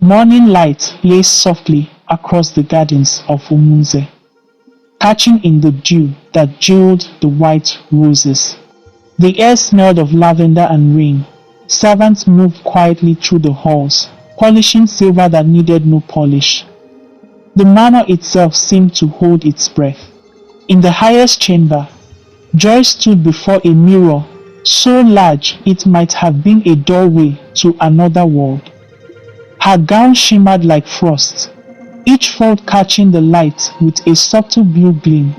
Morning light lay softly across the gardens of Umunze, catching in the dew that jeweled the white roses. The air smelled of lavender and rain. Servants moved quietly through the halls, polishing silver that needed no polish. The manor itself seemed to hold its breath. In the highest chamber, Joy stood before a mirror so large it might have been a doorway to another world. Her gown shimmered like frost, each fold catching the light with a subtle blue gleam.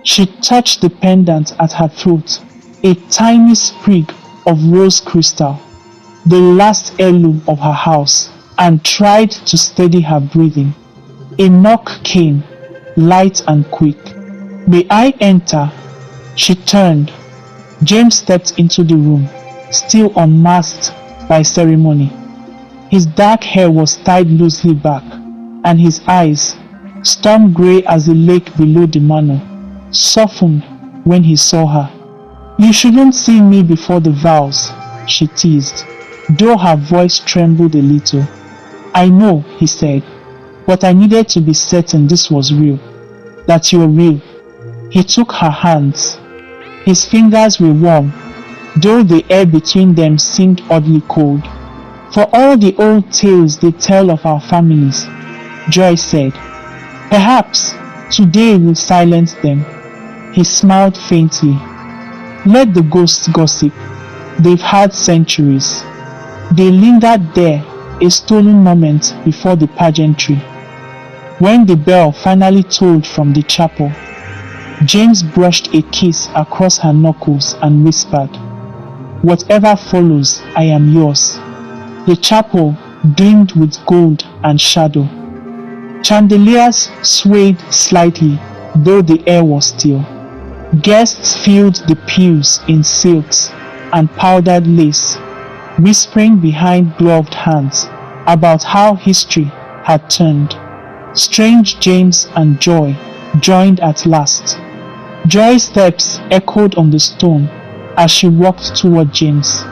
She touched the pendant at her throat, a tiny sprig of rose crystal, the last heirloom of her house, and tried to steady her breathing. A knock came, light and quick. "May I enter?" She turned. James stepped into the room, still unmasked by ceremony. His dark hair was tied loosely back, and his eyes, storm grey as the lake below the manor, softened when he saw her. "You shouldn't see me before the vows," she teased, though her voice trembled a little. "I know," he said, "but I needed to be certain this was real, that you're real." He took her hands. His fingers were warm, though the air between them seemed oddly cold. "For all the old tales they tell of our families," Joy said, "perhaps today will silence them." He smiled faintly. "Let the ghosts gossip. They've had centuries." They lingered there, a stolen moment before the pageantry. When the bell finally tolled from the chapel, James brushed a kiss across her knuckles and whispered, "Whatever follows, I am yours." The chapel gleamed with gold and shadow. Chandeliers swayed slightly, though the air was still. Guests filled the pews in silks and powdered lace, whispering behind gloved hands about how history had turned. Strange James and Joy joined at last. Joy's steps echoed on the stone as she walked toward James.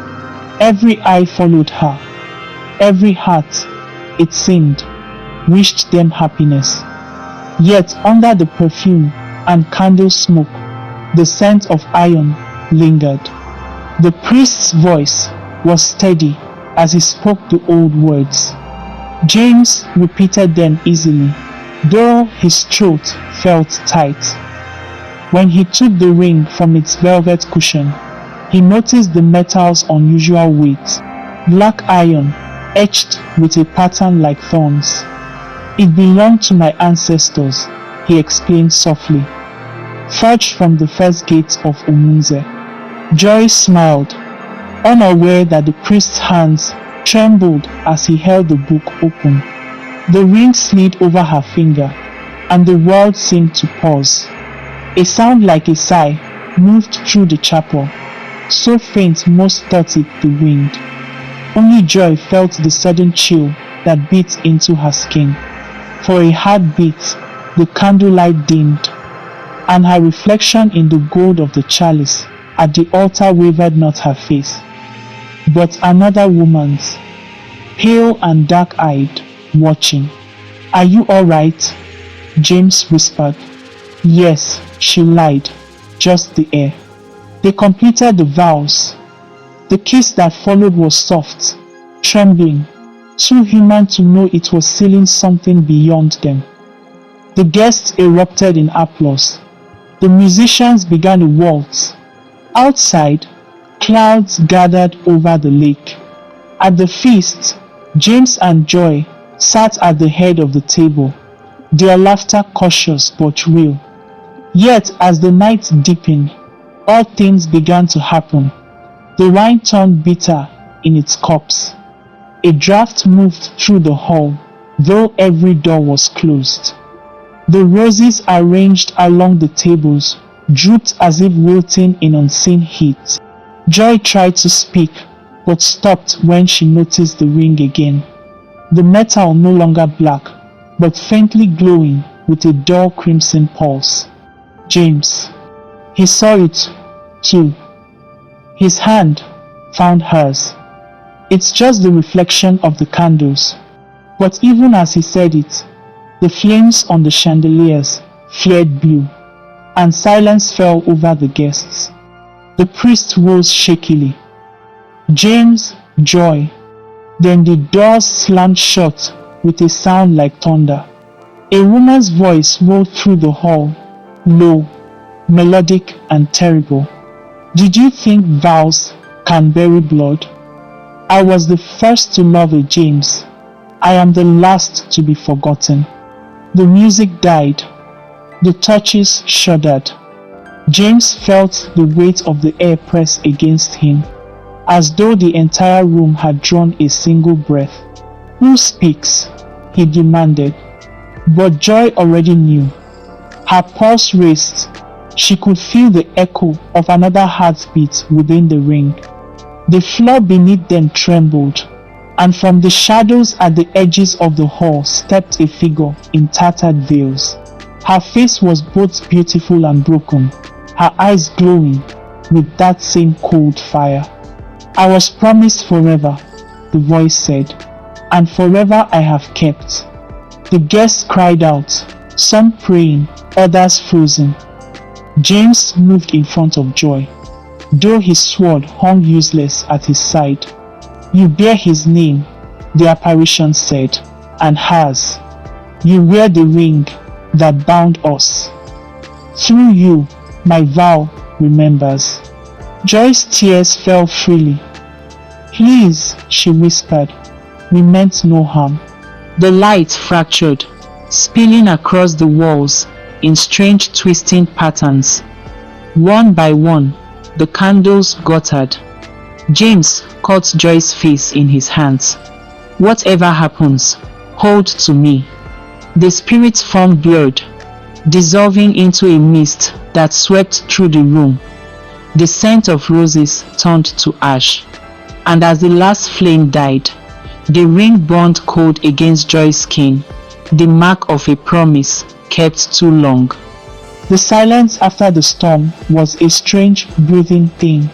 Every eye followed her. Every heart, it seemed, wished them happiness. Yet under the perfume and candle smoke, the scent of iron lingered. The priest's voice was steady as he spoke the old words. James repeated them easily, though his throat felt tight. When he took the ring from its velvet cushion, he noticed the metal's unusual weight, black iron etched with a pattern like thorns. "It belonged to my ancestors," he explained softly, "forged from the first gates of Umunze." Joy smiled, unaware that the priest's hands trembled as he held the book open. The ring slid over her finger, and the world seemed to pause. A sound like a sigh moved through the chapel, so faint most thought it the wind. Only Joy felt the sudden chill that beat into her skin. For a heartbeat, the candlelight dimmed, and her reflection in the gold of the chalice at the altar wavered not her face, but another woman's, pale and dark-eyed, watching. "Are you all right?" James whispered. "Yes," she lied, "just the air." They completed the vows. The kiss that followed was soft, trembling, too human to know it was sealing something beyond them. The guests erupted in applause. The musicians began a waltz. Outside, clouds gathered over the lake. At the feast, James and Joy sat at the head of the table, their laughter cautious but real. Yet as the night deepened, odd things began to happen. The wine turned bitter in its cups. A draft moved through the hall, though every door was closed. The roses arranged along the tables drooped as if wilting in unseen heat. Joy tried to speak, but stopped when she noticed the ring again. The metal no longer black, but faintly glowing with a dull crimson pulse. James. He saw it, too. His hand found hers. "It's just the reflection of the candles." But even as he said it, the flames on the chandeliers flared blue, and silence fell over the guests. The priest rose shakily. "James, Joy." Then the doors slammed shut with a sound like thunder. A woman's voice rolled through the hall, low, melodic, and terrible. "Did you think vows can bury blood? I was the first to love a James. I am the last to be forgotten." The music died. The torches shuddered. James felt the weight of the air press against him, as though the entire room had drawn a single breath. "Who speaks?" he demanded. But Joy already knew. Her pulse raced. She could feel the echo of another heartbeat within the ring. The floor beneath them trembled, and from the shadows at the edges of the hall stepped a figure in tattered veils. Her face was both beautiful and broken, her eyes glowing with that same cold fire. "I was promised forever," the voice said, "and forever I have kept." The guests cried out, some praying, others frozen. James moved in front of Joy, though his sword hung useless at his side. "You bear his name," the apparition said, "and hers. You wear the ring that bound us. Through you, my vow remembers." Joy's tears fell freely. "Please," she whispered, "we meant no harm." The light fractured, spilling across the walls in strange twisting patterns. One by one, the candles guttered. James caught Joy's face in his hands. "Whatever happens, hold to me." The spirit form blurred, dissolving into a mist that swept through the room. The scent of roses turned to ash, and as the last flame died, the ring burned cold against Joy's skin, the mark of a promise kept too long. The silence after the storm was a strange breathing thing.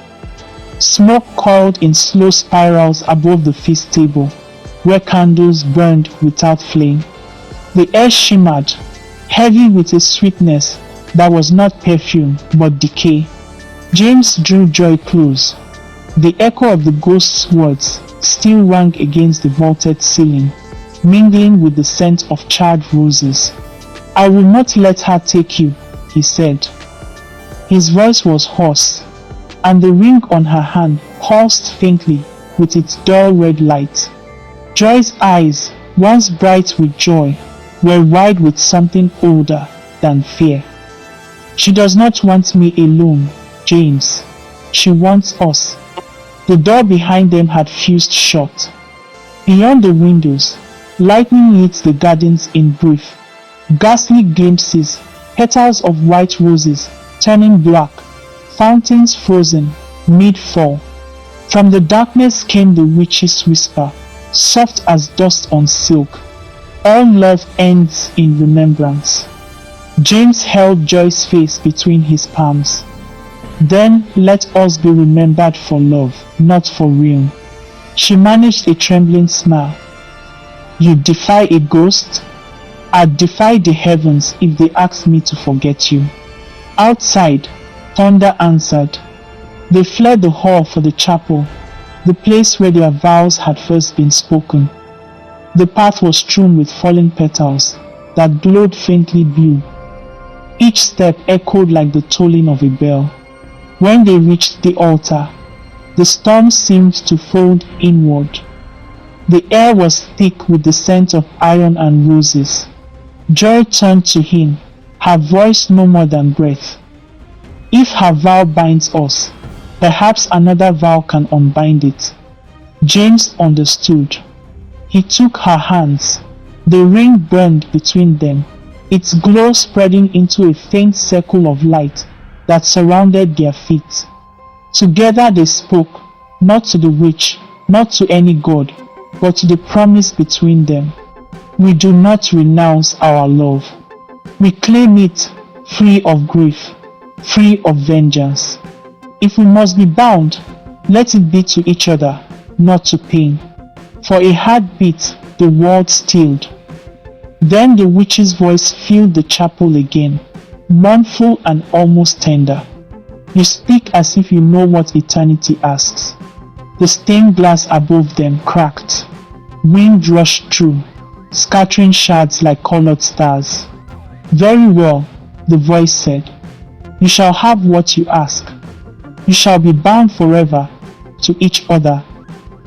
Smoke coiled in slow spirals above the feast table, where candles burned without flame. The air shimmered, heavy with a sweetness that was not perfume but decay. James drew Joy close. The echo of the ghost's words still rang against the vaulted ceiling, mingling with the scent of charred roses. "I will not let her take you," he said. His voice was hoarse, and the ring on her hand pulsed faintly with its dull red light. Joy's eyes, once bright with joy, were wide with something older than fear. "She does not want me alone, James. She wants us." The door behind them had fused shut. Beyond the windows, lightning lit the gardens in brief, ghastly glimpses, petals of white roses turning black, fountains frozen, mid-fall. From the darkness came the witch's whisper, soft as dust on silk. "All love ends in remembrance." James held Joy's face between his palms. "Then let us be remembered for love, not for ruin." She managed a trembling smile. "You defy a ghost? I'd defy the heavens if they asked me to forget you." Outside, thunder answered. They fled the hall for the chapel, the place where their vows had first been spoken. The path was strewn with fallen petals that glowed faintly blue. Each step echoed like the tolling of a bell. When they reached the altar, the storm seemed to fold inward. The air was thick with the scent of iron and roses. Joy turned to him, her voice no more than breath. "If her vow binds us, perhaps another vow can unbind it." James understood. He took her hands. The ring burned between them, its glow spreading into a faint circle of light that surrounded their feet. Together they spoke, not to the witch, not to any god, but to the promise between them. "We do not renounce our love. We claim it free of grief, free of vengeance. If we must be bound, let it be to each other, not to pain." For a heartbeat, The world stilled. Then the witch's voice filled the chapel again, mournful and almost tender. You speak as if you know what eternity asks. The stained glass above them cracked. Wind rushed through, scattering shards like colored stars. Very well, the voice said. You shall have what you ask. You shall be bound forever to each other.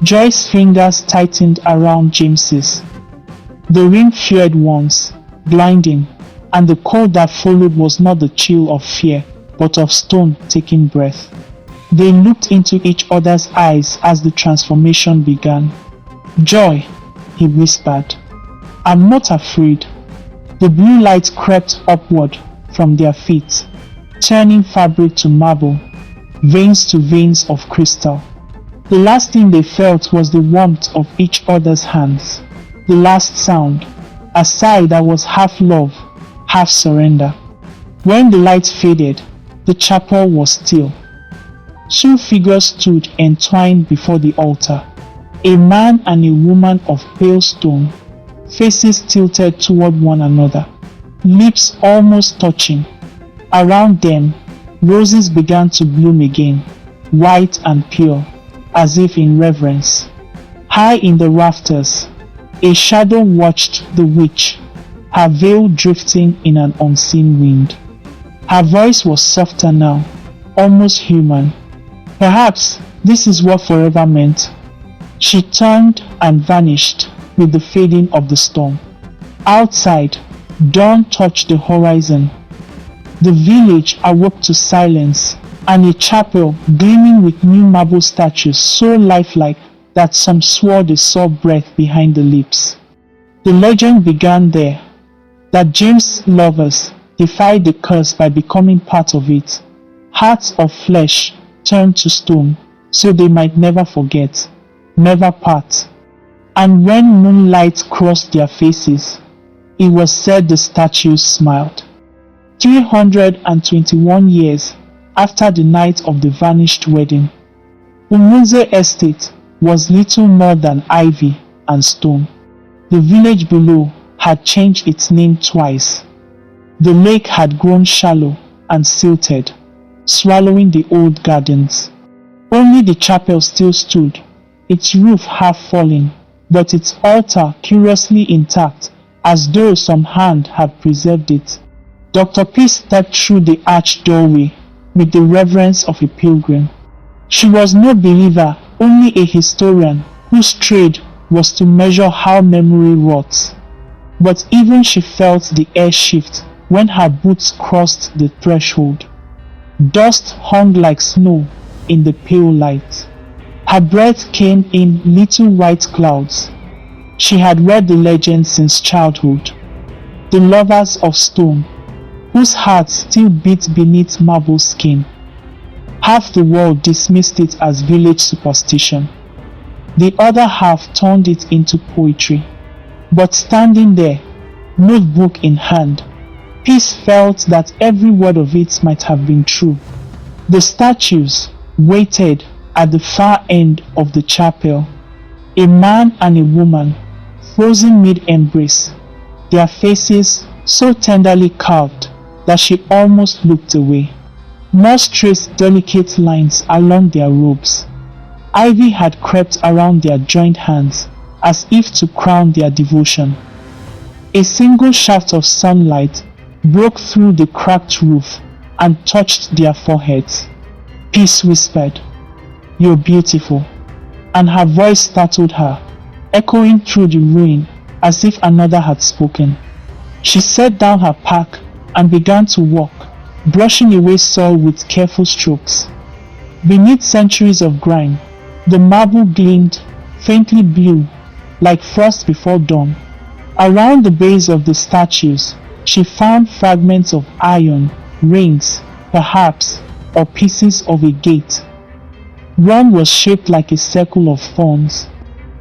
Joy's fingers tightened around James's. The ring feared once, blinding, and the cold that followed was not the chill of fear, but of stone taking breath. They looked into each other's eyes as the transformation began. Joy, he whispered. I'm not afraid. The blue light crept upward from their feet, turning fabric to marble, veins to veins of crystal. The last thing they felt was the warmth of each other's hands. The last sound, a sigh that was half love, half surrender. When the light faded, the chapel was still. Two figures stood entwined before the altar, a man and a woman of pale stone, faces tilted toward one another, lips almost touching. Around them, roses began to bloom again, white and pure, as if in reverence. High in the rafters, a shadow watched the witch, her veil drifting in an unseen wind. Her voice was softer now, almost human. Perhaps this is what forever meant. She turned and vanished with the fading of the storm. Outside, dawn touched the horizon. The village awoke to silence, and a chapel gleaming with new marble statues so lifelike that some swore they saw breath behind the lips. The legend began there, that James' lovers defied the curse by becoming part of it. Hearts of flesh turned to stone, so they might never forget, never part. And when moonlight crossed their faces, it was said the statues smiled. 321 years after the night of the vanished wedding, Umunze Estate was little more than ivy and stone. The village below had changed its name twice. The lake had grown shallow and silted, swallowing the old gardens. Only the chapel still stood, its roof half falling, but its altar curiously intact, as though some hand had preserved it. Dr. P stepped through the arched doorway with the reverence of a pilgrim. She was no believer, only a historian whose trade was to measure how memory rots. But even she felt the air shift when her boots crossed the threshold. Dust hung like snow in the pale light. Her breath came in little white clouds. She had read the legend since childhood. The lovers of stone, whose hearts still beat beneath marble skin. Half the world dismissed it as village superstition. The other half turned it into poetry. But standing there, notebook in hand, Peace felt that every word of it might have been true. The statues waited at the far end of the chapel, a man and a woman, frozen mid-embrace, their faces so tenderly carved that she almost looked away. Moss traced delicate lines along their robes. Ivy had crept around their joined hands as if to crown their devotion. A single shaft of sunlight broke through the cracked roof and touched their foreheads. Peace whispered, "You're beautiful," and her voice startled her, echoing through the ruin as if another had spoken. She set down her pack and began to walk, brushing away soil with careful strokes. Beneath centuries of grime, the marble gleamed faintly blue, like frost before dawn. Around the base of the statues, she found fragments of iron, rings, perhaps, or pieces of a gate. One was shaped like a circle of thorns.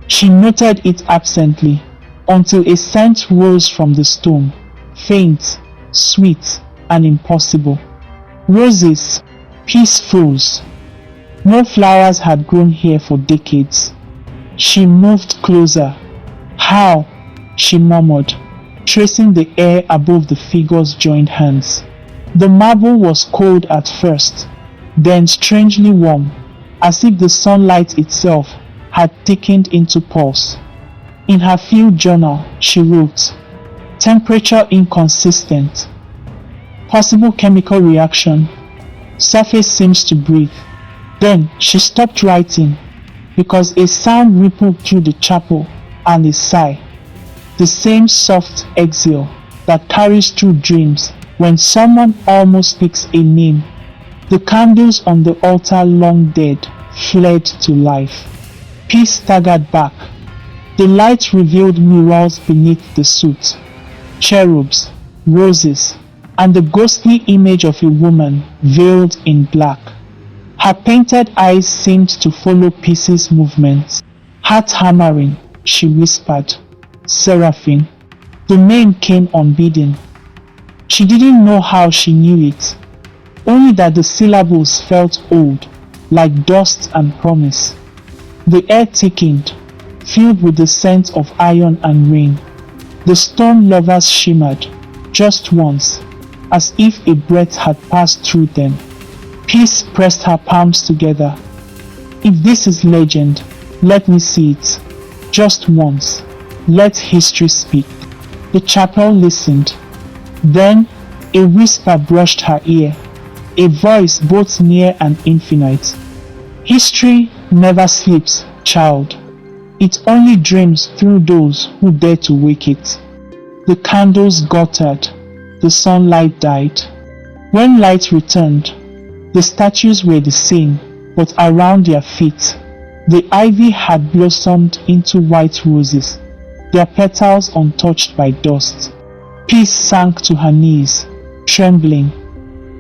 She noted it absently, until a scent rose from the stone, faint, sweet, and impossible. Roses, peaceful. No flowers had grown here for decades. She moved closer, How? She murmured, tracing the air above the figure's joined hands. The marble was cold at first, then strangely warm, as if the sunlight itself had thickened into pulse. In her field journal, she wrote, "Temperature inconsistent. Possible chemical reaction. Surface seems to breathe." Then she stopped writing because a sound rippled through the chapel, and a sigh, the same soft exhale that carries through dreams when someone almost speaks a name. The candles on the altar, long dead, flared to life. Peace staggered back. The light revealed murals beneath the suit, cherubs, roses, and the ghostly image of a woman veiled in black. Her painted eyes seemed to follow Peace's movements. "Heart hammering," she whispered. "Seraphine." The name came unbidden. She didn't know how she knew it, only that the syllables felt old, like dust and promise. The air thickened, filled with the scent of iron and rain. The stone lovers shimmered, just once, as if a breath had passed through them. Peace pressed her palms together. "If this is legend, let me see it. Just once. Let history speak." The chapel listened. Then a whisper brushed her ear, a voice both near and infinite. "History never sleeps, child. It only dreams through those who dare to wake it." The candles guttered. The sunlight died. When light returned, the statues were the same, but around their feet, the ivy had blossomed into white roses, their petals untouched by dust. Peace sank to her knees, trembling.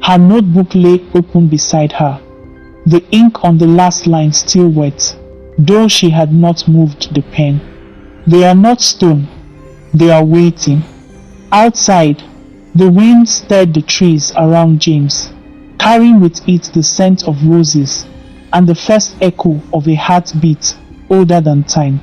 Her notebook lay open beside her, the ink on the last line still wet, though she had not moved the pen. "They are not stone, they are waiting." Outside, the wind stirred the trees around James, carrying with it the scent of roses and the first echo of a heartbeat older than time.